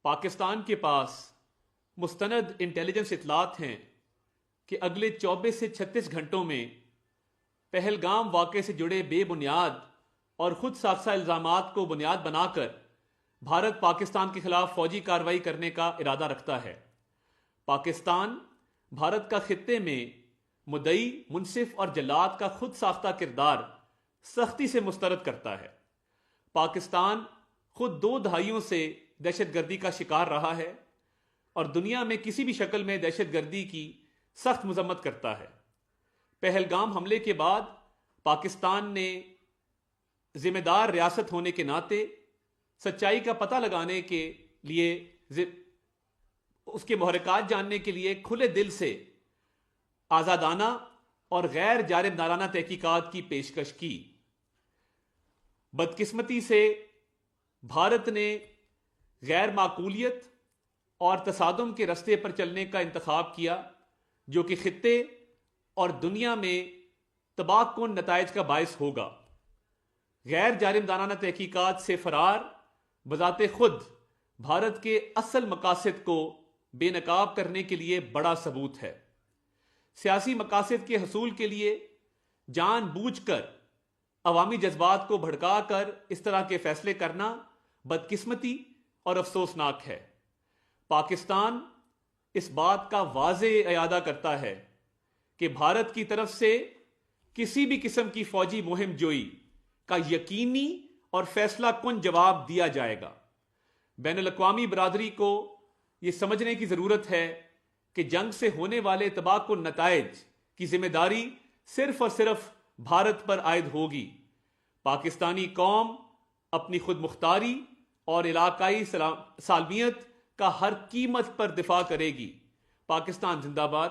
پاکستان کے پاس مستند انٹیلیجنس اطلاعات ہیں کہ اگلے 24 سے 36 گھنٹوں میں پہلگام واقعے سے جڑے بے بنیاد اور خود ساختہ الزامات کو بنیاد بنا کر بھارت پاکستان کے خلاف فوجی کارروائی کرنے کا ارادہ رکھتا ہے۔ پاکستان بھارت کا خطے میں مدعی، منصف اور جلاد کا خود ساختہ کردار سختی سے مسترد کرتا ہے۔ پاکستان خود 2 دہائیوں سے دہشت گردی کا شکار رہا ہے اور دنیا میں کسی بھی شکل میں دہشت گردی کی سخت مذمت کرتا ہے۔ پہلگام حملے کے بعد پاکستان نے ذمہ دار ریاست ہونے کے ناطے سچائی کا پتہ لگانے کے لیے، اس کے محرکات جاننے کے لیے کھلے دل سے آزادانہ اور غیر جانبدارانہ تحقیقات کی پیشکش کی۔ بدقسمتی سے بھارت نے غیر معقولیت اور تصادم کے رستے پر چلنے کا انتخاب کیا، جو کہ خطے اور دنیا میں تباہ کن نتائج کا باعث ہوگا۔ غیر جانبدارانہ تحقیقات سے فرار بذات خود بھارت کے اصل مقاصد کو بے نقاب کرنے کے لیے بڑا ثبوت ہے۔ سیاسی مقاصد کے حصول کے لیے جان بوجھ کر عوامی جذبات کو بھڑکا کر اس طرح کے فیصلے کرنا بدقسمتی اور افسوسناک ہے۔ پاکستان اس بات کا واضح اعادہ کرتا ہے کہ بھارت کی طرف سے کسی بھی قسم کی فوجی مہم جوئی کا یقینی اور فیصلہ کن جواب دیا جائے گا۔ بین الاقوامی برادری کو یہ سمجھنے کی ضرورت ہے کہ جنگ سے ہونے والے تباہ کن نتائج کی ذمہ داری صرف اور صرف بھارت پر عائد ہوگی۔ پاکستانی قوم اپنی خود مختاری اور علاقائی سالمیت کا ہر قیمت پر دفاع کرے گی۔ پاکستان زندہ باد۔